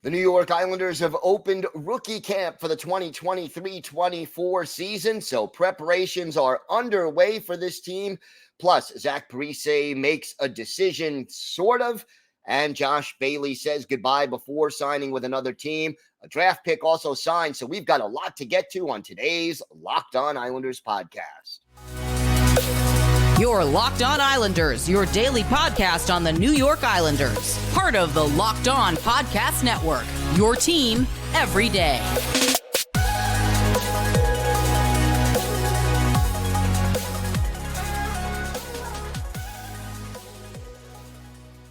The New York Islanders have opened rookie camp for the 2023-24 season, so preparations are underway for this team. Plus, Zach Parise makes a decision, sort of, and Josh Bailey says goodbye before signing with another team. A draft pick also signed, so we've got a lot to get to on today's Locked On Islanders podcast. Your Locked On Islanders, your daily podcast on the New York Islanders. Part of the Locked On Podcast Network, your team every day.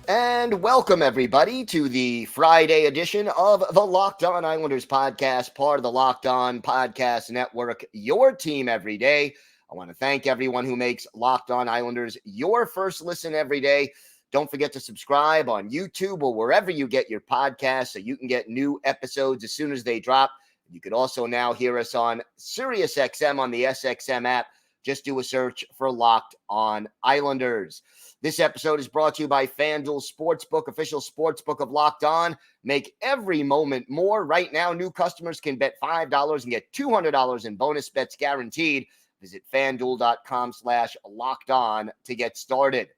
And welcome, everybody, to the Friday edition of the Locked On Islanders podcast, part of the Locked On Podcast Network, your team every day. I want to thank everyone who makes Locked On Islanders your first listen every day. Don't forget to subscribe on YouTube or wherever you get your podcasts so you can get new episodes as soon as they drop. You can also now hear us on SiriusXM on the SXM app. Just do a search for Locked On Islanders. This episode is brought to you by FanDuel Sportsbook, official sportsbook of Locked On. Make every moment more. Right now, new customers can bet $5 and get $200 in bonus bets guaranteed. Visit FanDuel.com/LockedOn to get started.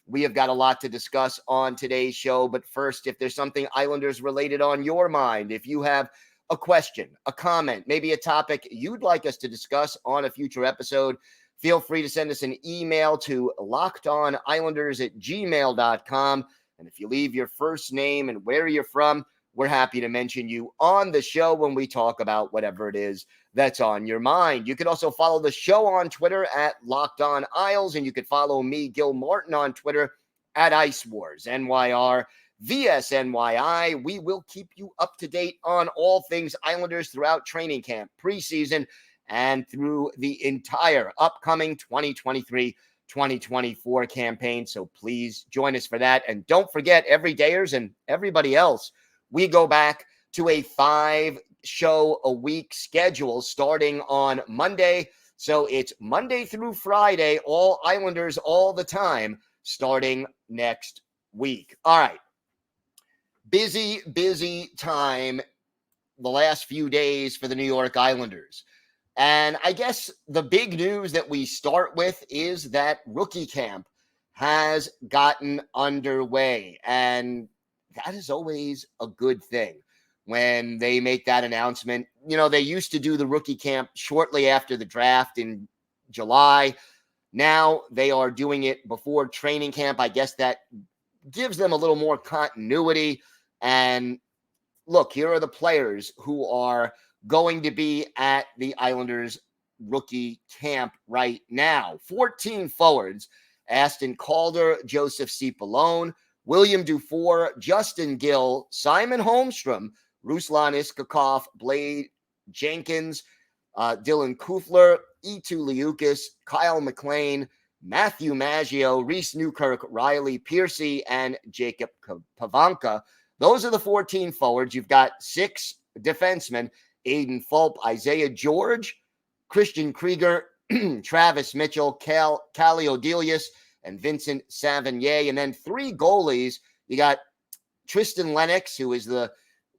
We have got a lot to discuss on today's show, but first, if there's something Islanders related on your mind, if you have a question, a comment, maybe a topic you'd like us to discuss on a future episode, feel free to send us an email to lockedonislanders@gmail.com. And if you leave your first name and where you're from, we're happy to mention you on the show when we talk about whatever it is that's on your mind. You can also follow the show on Twitter at Locked On Isles, and you can follow me, Gil Martin, on Twitter at Ice Wars, NYR, VSNYI. We will keep you up to date on all things Islanders throughout training camp, preseason, and through the entire upcoming 2023-2024 campaign. So please join us for that. And don't forget, everydayers and everybody else, we go back to a 5-show-a-week schedule starting on Monday. So it's Monday through Friday, all Islanders all the time, starting next week. All right. Busy time the last few days for the New York Islanders. And I guess the big news that we start with is that rookie camp has gotten underway. And that is always a good thing when they make that announcement. You know, they used to do the rookie camp shortly after the draft in July. Now they are doing it before training camp. I guess that gives them a little more continuity. And look, here are the players who are going to be at the Islanders rookie camp right now. 14 forwards: Aston Calder, Joseph Cipollone, William Dufour, Justin Gill, Simon Holmstrom, Ruslan Iskakov, Blade Jenkins, Dylan Kufler, Eetu Liukas, Kyle McLean, Matthew Maggio, Reese Newkirk, Riley Piercy, and Jacob Pavanka. Those are the 14 forwards. You've got 6 defensemen: Aiden Fulp, Isaiah George, Christian Krieger, Travis Mitchell, Callie Odelius, and Vincent Savigny. And then 3 goalies. You got Tristan Lennox, who is the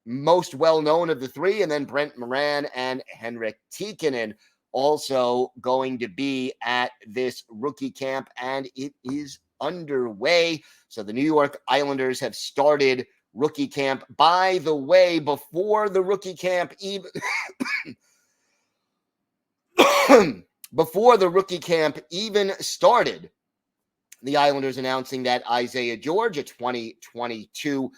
most well-known of the 3, and then Brent Moran and Henrik Tikkanen also going to be at this rookie camp, and it is underway. So the New York Islanders have started rookie camp. By the way, before the rookie camp even started, the Islanders announcing that Isaiah George, a 2022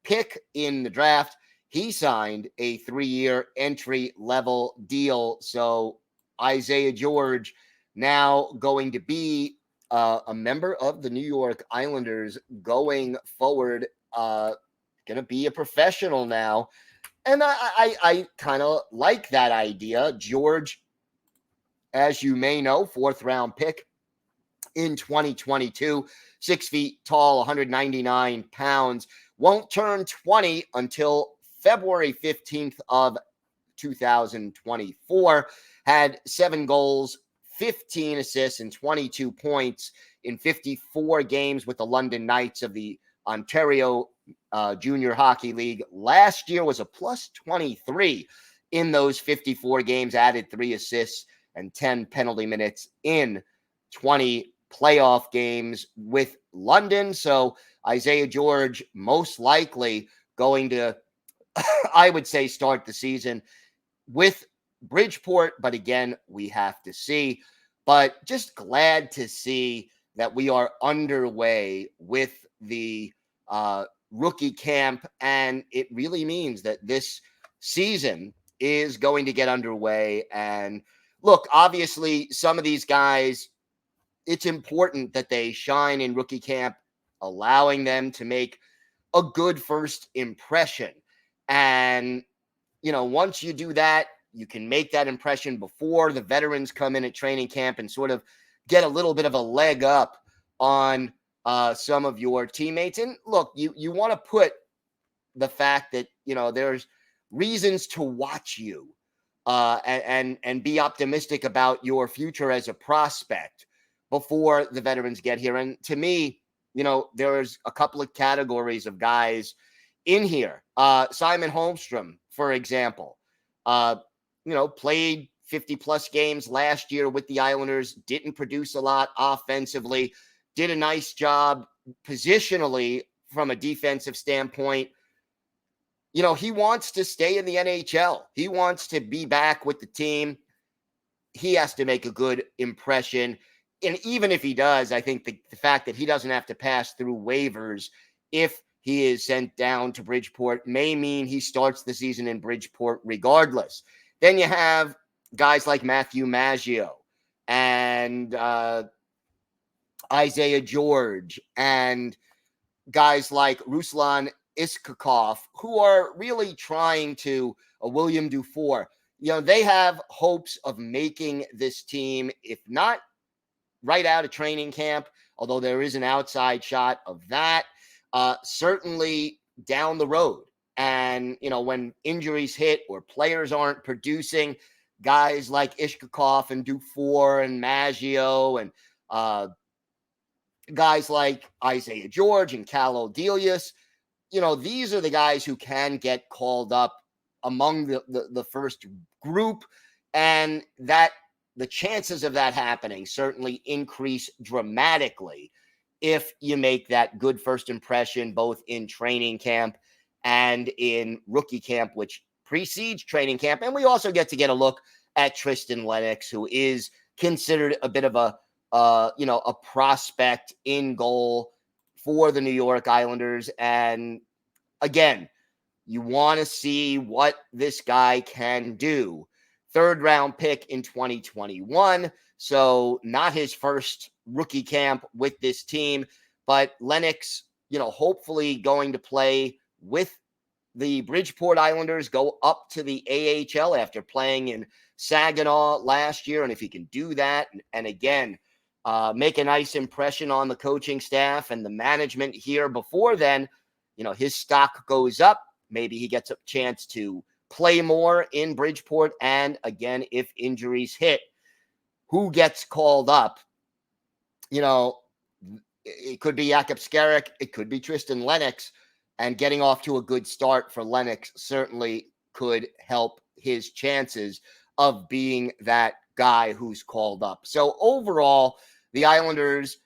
pick in the draft, he signed a 3-year entry-level deal. So Isaiah George now going to be a member of the New York Islanders going forward, going to be a professional now. And I kind of like that idea. George, as you may know, 4th-round pick in 2022, 6 feet tall, 199 pounds, won't turn 20 until February 15th of 2024, had 7 goals, 15 assists, and 22 points in 54 games with the London Knights of the Ontario Junior Hockey League. Last year was a plus 23 in those 54 games, added 3 assists and 10 penalty minutes in 20 playoff games with London. So Isaiah George most likely going to, I would say, start the season with Bridgeport. But again, we have to see. But just glad to see that we are underway with the rookie camp. And it really means that this season is going to get underway. And look, obviously, some of these guys, it's important that they shine in rookie camp, allowing them to make a good first impression. And, once you do that, you can make that impression before the veterans come in at training camp and sort of get a little bit of a leg up on some of your teammates. And look, you want to put the fact that, there's reasons to watch you and be optimistic about your future as a prospect before the veterans get here. And to me, there's a couple of categories of guys in here. Simon Holmstrom, for example, played 50 plus games last year with the Islanders, didn't produce a lot offensively, did a nice job positionally from a defensive standpoint. He wants to stay in the NHL. He wants to be back with the team. He has to make a good impression. And even if he does, I think the fact that he doesn't have to pass through waivers if he is sent down to Bridgeport may mean he starts the season in Bridgeport regardless. Then you have guys like Matthew Maggio and Isaiah George and guys like Ruslan Iskakov, who are really trying to, William Dufour, they have hopes of making this team, if not right out of training camp, although there is an outside shot of that, certainly down the road. And, when injuries hit or players aren't producing, guys like Ishkakov and Dufour and Maggio and guys like Isaiah George and Cal Odelius, these are the guys who can get called up among the first group, and that the chances of that happening certainly increase dramatically if you make that good first impression, both in training camp and in rookie camp, which precedes training camp. And we also get a look at Tristan Lennox, who is considered a bit of a prospect in goal for the New York Islanders. And again, you want to see what this guy can do. 3rd round pick in 2021. So not his first rookie camp with this team, but Lennox, hopefully going to play with the Bridgeport Islanders, go up to the AHL after playing in Saginaw last year. And if he can do that, and again, make a nice impression on the coaching staff and the management here before then, his stock goes up. Maybe he gets a chance to play more in Bridgeport. And again, if injuries hit, who gets called up? It could be Jakub Skarek. It could be Tristan Lennox. And getting off to a good start for Lennox certainly could help his chances of being that guy who's called up. So overall, the Islanders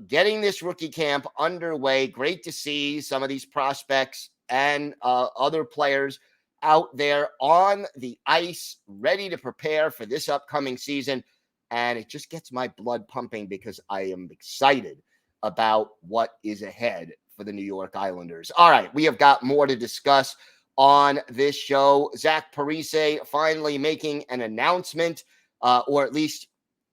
getting this rookie camp underway. Great to see some of these prospects and other players out there on the ice, ready to prepare for this upcoming season. And it just gets my blood pumping because I am excited about what is ahead for the New York Islanders. All right, we have got more to discuss on this show. Zach Parise finally making an announcement, or at least,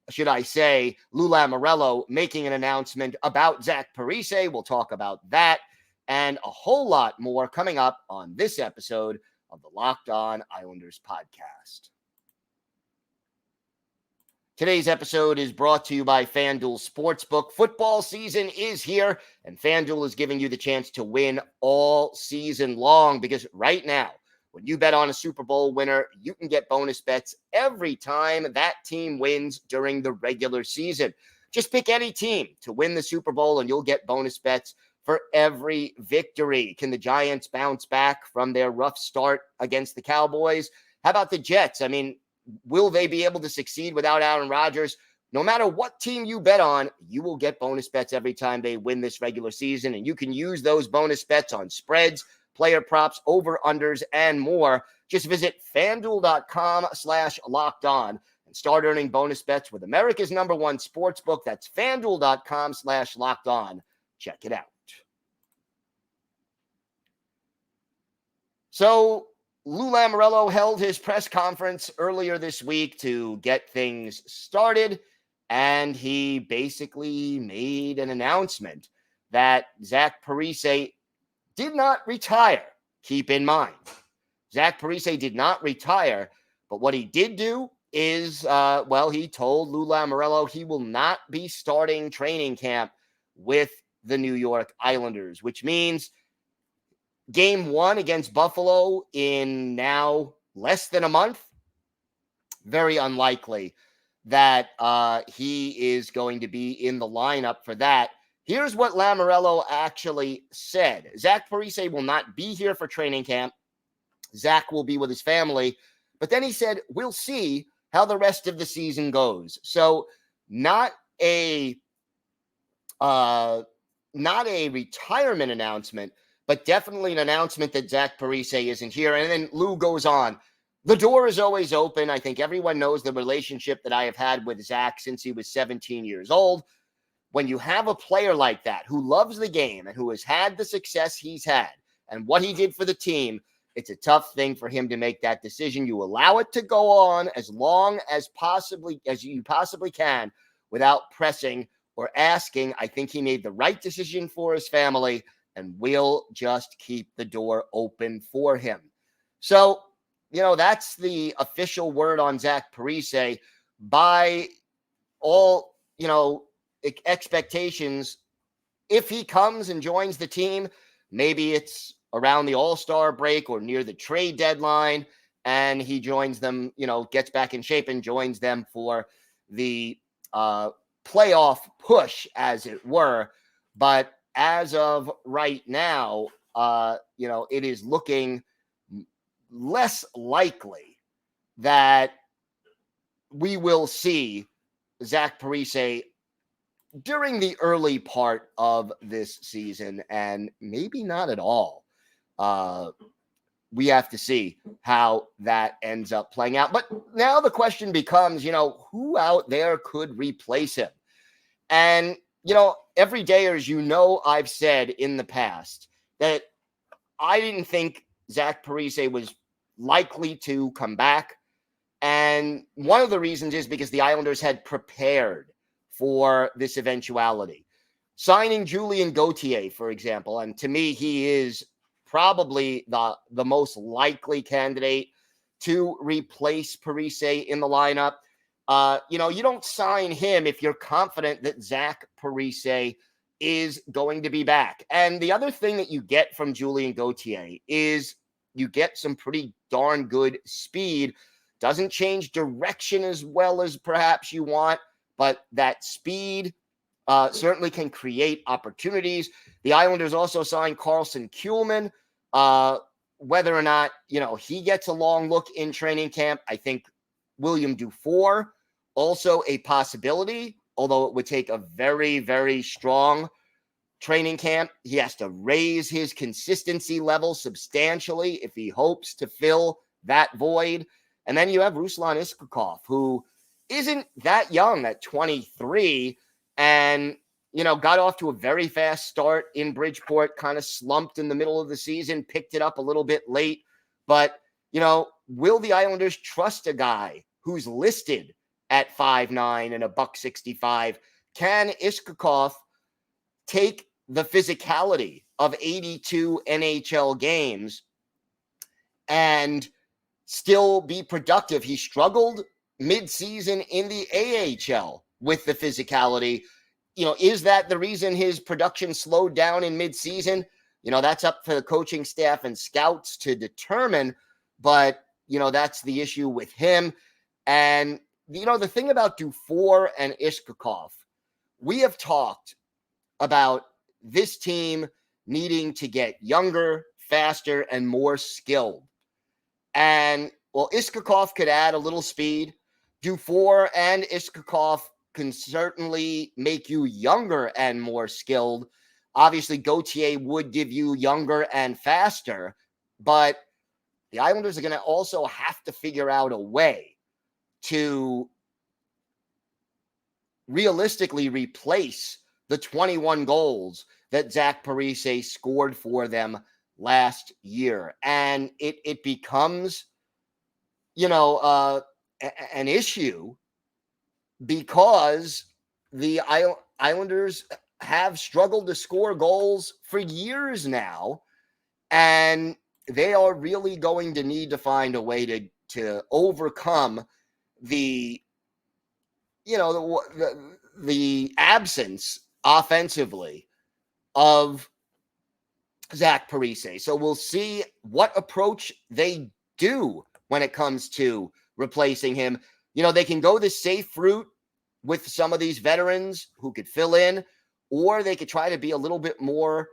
should I say, Lou Lamoriello making an announcement about Zach Parise. We'll talk about that and a whole lot more coming up on this episode of the Locked On Islanders podcast. Today's episode is brought to you by FanDuel Sportsbook. Football season is here, and FanDuel is giving you the chance to win all season long, because right now, when you bet on a Super Bowl winner, you can get bonus bets every time that team wins during the regular season. Just pick any team to win the Super Bowl, and you'll get bonus bets for every victory. Can the Giants bounce back from their rough start against the Cowboys? How about the Jets? I mean, will they be able to succeed without Aaron Rodgers? No matter what team you bet on, you will get bonus bets every time they win this regular season, and you can use those bonus bets on spreads, player props, over-unders, and more. Just visit FanDuel.com/LockedOn and start earning bonus bets with America's #1 sportsbook. That's FanDuel.com/LockedOn. Check it out. So Lou Lamoriello held his press conference earlier this week to get things started, and he basically made an announcement that Zach Parise did not retire. Keep in mind, Zach Parise did not retire, but what he did do is, he told Lou Lamoriello he will not be starting training camp with the New York Islanders, which means Game 1 against Buffalo in now less than a month, very unlikely that he is going to be in the lineup for that. Here's what Lamoriello actually said. Zach Parise will not be here for training camp. Zach will be with his family. But then he said, we'll see how the rest of the season goes. So not a retirement announcement, but definitely an announcement that Zach Parise isn't here. And then Lou goes on. The door is always open. I think everyone knows the relationship that I have had with Zach since he was 17 years old. When you have a player like that who loves the game and who has had the success he's had and what he did for the team, it's a tough thing for him to make that decision. You allow it to go on as long as you possibly can without pressing or asking. I think he made the right decision for his family, and we'll just keep the door open for him. So, that's the official word on Zach Parise. By all, expectations, if he comes and joins the team, maybe it's around the All-Star break or near the trade deadline, and he joins them, gets back in shape and joins them for the playoff push, as it were. But as of right now, it is looking less likely that we will see Zach Parise during the early part of this season, and maybe not at all. We have to see how that ends up playing out. But now the question becomes, who out there could replace him? And, every dayers, I've said in the past that I didn't think Zach Parise was likely to come back. And one of the reasons is because the Islanders had prepared for this eventuality. Signing Julien Gauthier, for example, and to me, he is probably the most likely candidate to replace Parise in the lineup. You don't sign him if you're confident that Zach Parise is going to be back. And the other thing that you get from Julien Gauthier is you get some pretty darn good speed. Doesn't change direction as well as perhaps you want, but that speed certainly can create opportunities. The Islanders also signed Carlson Kuhlman. Whether or not, he gets a long look in training camp, I think William Dufour, also a possibility, although it would take a very, very strong training camp. He has to raise his consistency level substantially if he hopes to fill that void. And then you have Ruslan Iskhakov, who isn't that young at 23 and, got off to a very fast start in Bridgeport, kind of slumped in the middle of the season, picked it up a little bit late. But, will the Islanders trust a guy who's listed at 5'9" and $165? Can Iskhakov take the physicality of 82 NHL games and still be productive? He struggled mid-season in the AHL with the physicality. Is that the reason his production slowed down in mid-season? That's up to the coaching staff and scouts to determine, but, that's the issue with him. And, the thing about Dufour and Iskhakov, we have talked about this team needing to get younger, faster, and more skilled. And, well, Iskhakov could add a little speed. Dufour and Iskhakov can certainly make you younger and more skilled. Obviously, Gauthier would give you younger and faster, but the Islanders are going to also have to figure out a way to realistically replace the 21 goals that Zach Parise scored for them last year. And it becomes, an issue because the Islanders have struggled to score goals for years now, and they are really going to need to find a way to overcome the absence offensively of Zach Parise. So we'll see what approach they do when it comes to replacing him. They can go the safe route with some of these veterans who could fill in, or they could try to be a little bit more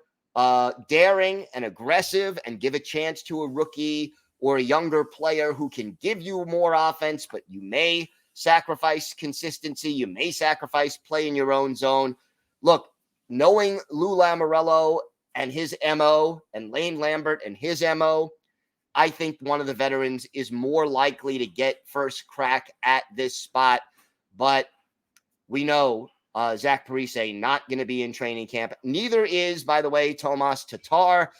daring and aggressive and give a chance to a rookie or a younger player who can give you more offense, but you may sacrifice consistency. You may sacrifice play in your own zone. Look, knowing Lou Lamoriello and his MO and Lane Lambert and his MO, I think one of the veterans is more likely to get first crack at this spot. But we know Zach Parise not going to be in training camp. Neither is, by the way, Tomas Tatar.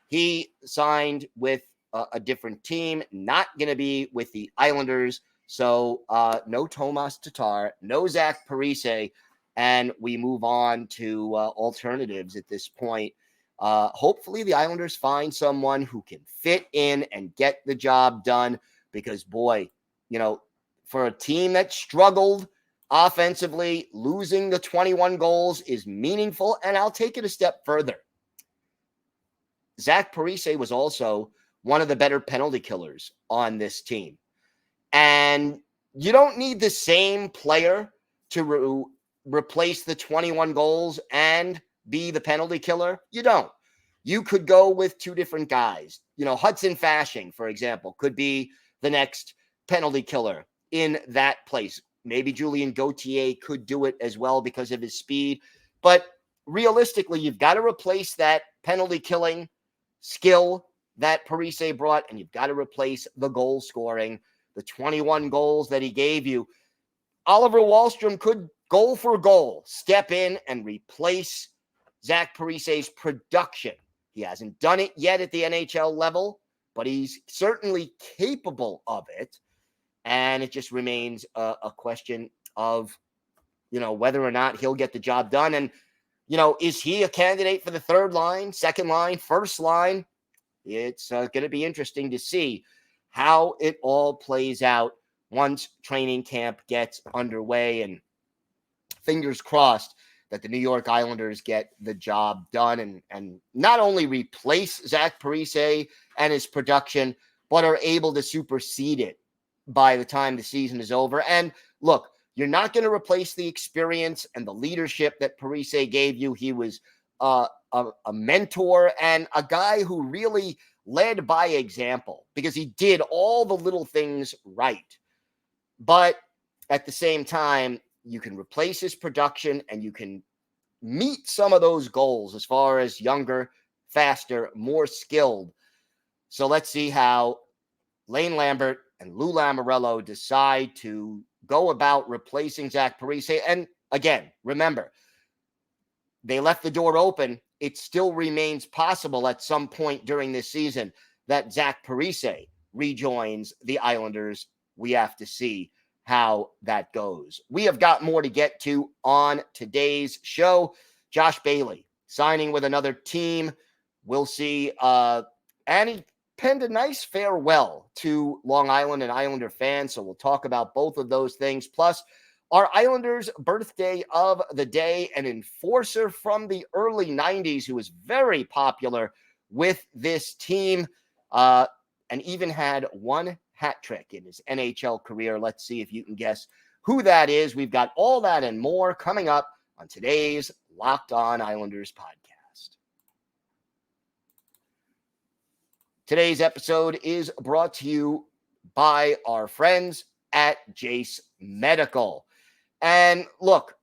He signed with a different team, not going to be with the Islanders. So no Tomas Tatar, no Zach Parise, and we move on to alternatives at this point. Hopefully the Islanders find someone who can fit in and get the job done because, boy, for a team that struggled offensively, losing the 21 goals is meaningful. And I'll take it a step further. Zach Parise was also one of the better penalty killers on this team. And you don't need the same player to replace the 21 goals and be the penalty killer. You don't. You could go with two different guys. Hudson Fasching, for example, could be the next penalty killer in that place. Maybe Julien Gauthier could do it as well because of his speed. But realistically, you've got to replace that penalty killing skill that Parise brought, and you've got to replace the goal scoring, the 21 goals that he gave you. Oliver Wahlstrom could goal for goal step in and replace Zach Parise's production. He hasn't done it yet at the NHL level, but he's certainly capable of it. And it just remains a question of, whether or not he'll get the job done. And, is he a candidate for the third line, second line, first line? It's going to be interesting to see how it all plays out once training camp gets underway. And fingers crossed that the New York Islanders get the job done and not only replace Zach Parise and his production, but are able to supersede it by the time the season is over. And look, you're not going to replace the experience and the leadership that Parise gave you. He was a mentor and a guy who really led by example because he did all the little things right. But at the same time, you can replace his production and you can meet some of those goals as far as younger, faster, more skilled. So let's see how Lane Lambert and Lou Lamoriello decide to go about replacing Zach Parise. And again, remember, they left the door open. It still remains possible at some point during this season that Zach Parise rejoins the Islanders. We have to see how that goes. We have got more to get to on today's show. Josh Bailey signing with another team. We'll see. And he penned a nice farewell to Long Island and Islander fans. So we'll talk about both of those things. Plus, our Islanders' birthday of the day, an enforcer from the early 90s who was very popular with this team and even had one hat trick in his NHL career. Let's see if you can guess who that is. We've got all that and more coming up on today's Locked On Islanders podcast. Today's episode is brought to you by our friends at Jase Medical. And look,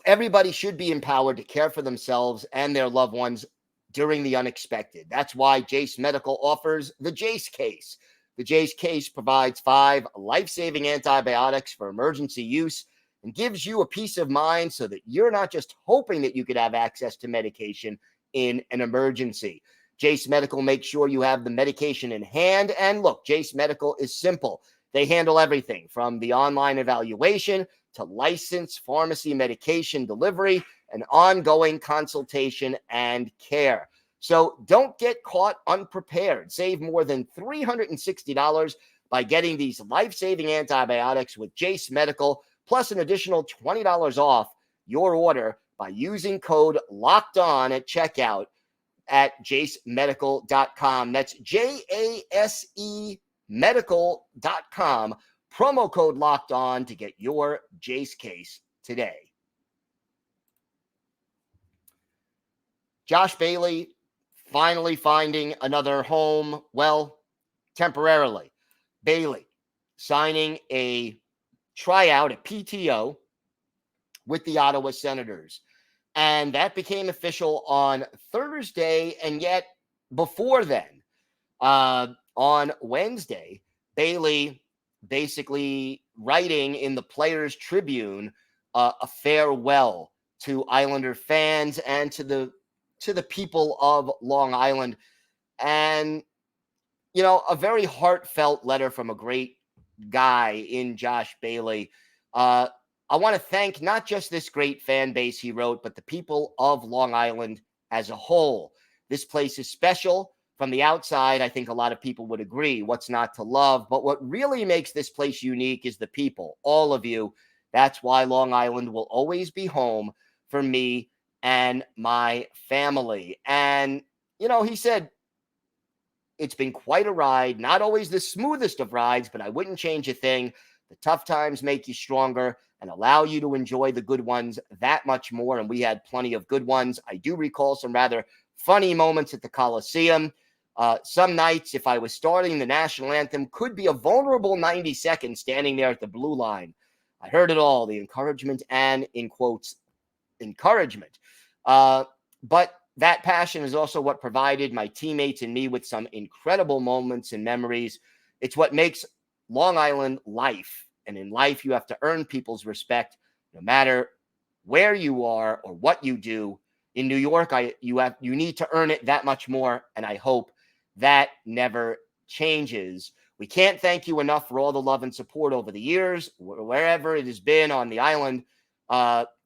everybody should be empowered to care for themselves and their loved ones during the unexpected. That's why Jase Medical offers the Jase case. The Jase case provides 5 life-saving antibiotics for emergency use and gives you a peace of mind so that you're not just hoping that you could have access to medication in an emergency. Jase Medical makes sure you have the medication in hand. And look, Jase Medical is simple. They handle everything from the online evaluation to licensed pharmacy medication delivery and ongoing consultation and care. So don't get caught unprepared. Save more than $360 by getting these life-saving antibiotics with Jase Medical, plus an additional $20 off your order by using code LOCKEDON at checkout at jasemedical.com. That's JASE medical.com. Promo code locked on to get your Jase case today. Josh Bailey finally finding another home, well, temporarily. Bailey signing a tryout, a PTO, with the Ottawa Senators. And that became official on Thursday. And yet, before then, on Wednesday, Bailey basically writing in the Players Tribune a farewell to Islander fans and to the people of Long Island. And, you know, a very heartfelt letter from a great guy in Josh Bailey. I want to thank not just this great fan base, he wrote, but the people of Long Island as a whole. This place is special. From the outside, I think a lot of people would agree what's not to love. But what really makes this place unique is the people, all of you. That's why Long Island will always be home for me and my family. And, you know, he said, it's been quite a ride, not always the smoothest of rides, but I wouldn't change a thing. The tough times make you stronger and allow you to enjoy the good ones that much more. And we had plenty of good ones. I do recall some rather funny moments at the Coliseum. Some nights, if I was starting the national anthem, could be a vulnerable 90 seconds standing there at the blue line. I heard it all, the encouragement and, in quotes, encouragement. But that passion is also what provided my teammates and me with some incredible moments and memories. It's what makes Long Island life. And in life, you have to earn people's respect no matter where you are or what you do. In New York, you need to earn it that much more, and I hope that never changes. We can't thank you enough for all the love and support over the years, wherever it has been on the island.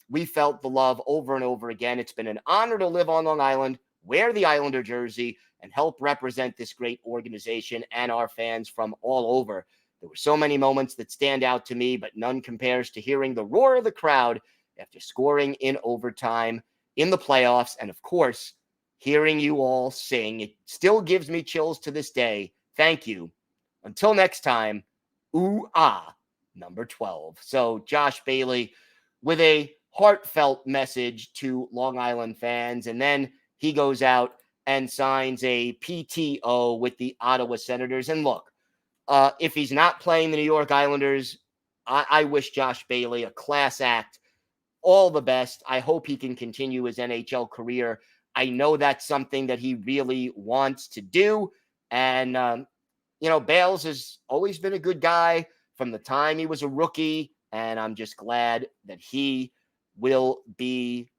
We felt the love over and over again. It's been an honor to live on Long Island, wear the Islander jersey, and help represent this great organization and our fans from all over. There were so many moments that stand out to me, but none compares to hearing the roar of the crowd after scoring in overtime in the playoffs, and of course, hearing you all sing. It still gives me chills to this day. Thank you. Until next time, ooh, ah, number 12. So Josh Bailey with a heartfelt message to Long Island fans, and then he goes out and signs a PTO with the Ottawa Senators. And look, if he's not playing the New York Islanders, I wish Josh Bailey a class act. All the best. I hope he can continue his NHL career. I know that's something that he really wants to do. And, you know, Bales has always been a good guy from the time he was a rookie. And I'm just glad that he will be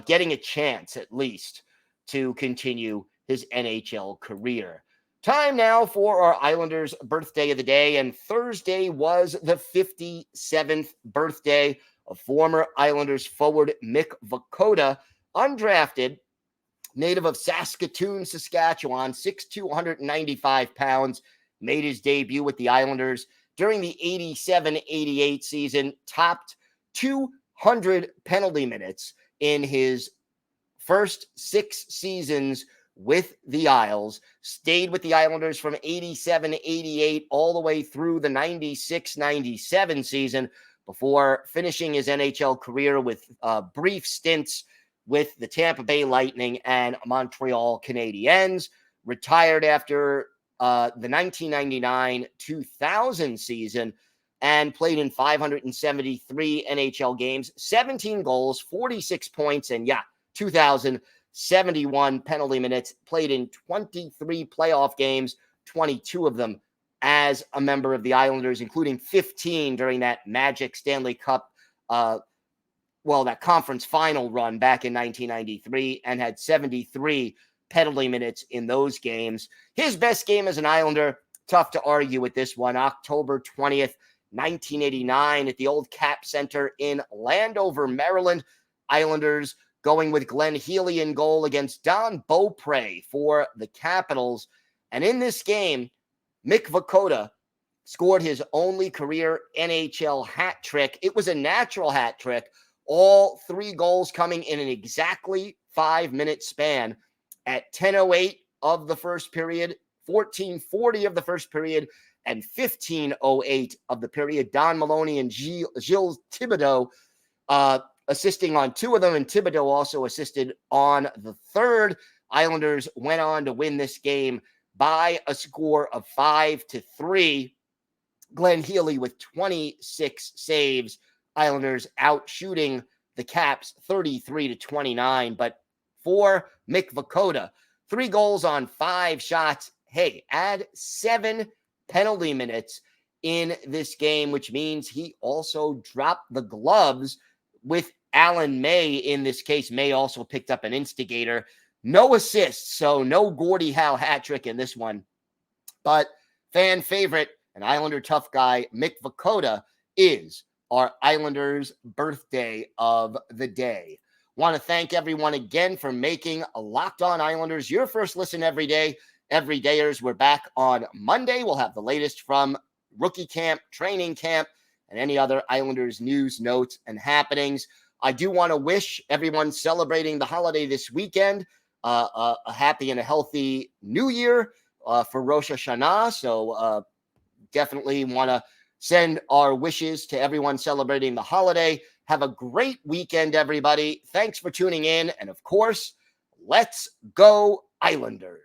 getting a chance, at least, to continue his NHL career. Time now for our Islanders' birthday of the day. And Thursday was the 57th birthday of former Islanders forward Mick Vukota, undrafted, native of Saskatoon, Saskatchewan, 6'2", 195 pounds, made his debut with the Islanders during the 87-88 season, topped 200 penalty minutes in his first 6 seasons with the Isles, stayed with the Islanders from 87-88 all the way through the 96-97 season, before finishing his NHL career with brief stints with the Tampa Bay Lightning and Montreal Canadiens. retired after the 1999-2000 season and played in 573 NHL games, 17 goals, 46 points, and 2,071 penalty minutes, played in 23 playoff games, 22 of them as a member of the Islanders, including 15 during that Magic Stanley Cup, that conference final run back in 1993, and had 73 penalty minutes in those games. His best game as an Islander, tough to argue with this one, October 20th, 1989 at the old Cap Center in Landover, Maryland. Islanders going with Glenn Healy in goal against Don Beaupre for the Capitals. And in this game, Mick Vukota scored his only career NHL hat trick. It was a natural hat trick. All 3 goals coming in an exactly 5-minute span at 10:08 of the first period, 14:40 of the first period, and 15:08 of the period. Don Maloney and Gilles Thibodeau assisting on 2 of them, and Thibodeau also assisted on the third. Islanders went on to win this game by a score of 5-3. Glenn Healy with 26 saves. Islanders out shooting the Caps 33-29. But for Mick Vukota, 3 goals on 5 shots. Hey, add 7 penalty minutes in this game, which means he also dropped the gloves with Alan May in this case. May also picked up an instigator. No assists, so no Gordie Howe hat trick in this one. But fan favorite and Islander tough guy, Mick Vukota, is our Islanders' birthday of the day. Want to thank everyone again for making Locked On Islanders your first listen every day. Everydayers, we're back on Monday. We'll have the latest from rookie camp, training camp, and any other Islanders news, notes, and happenings. I do want to wish everyone celebrating the holiday this weekend a happy and a healthy new year for Rosh Hashanah. So definitely want to send our wishes to everyone celebrating the holiday. Have a great weekend, everybody. Thanks for tuning in. And of course, let's go Islanders.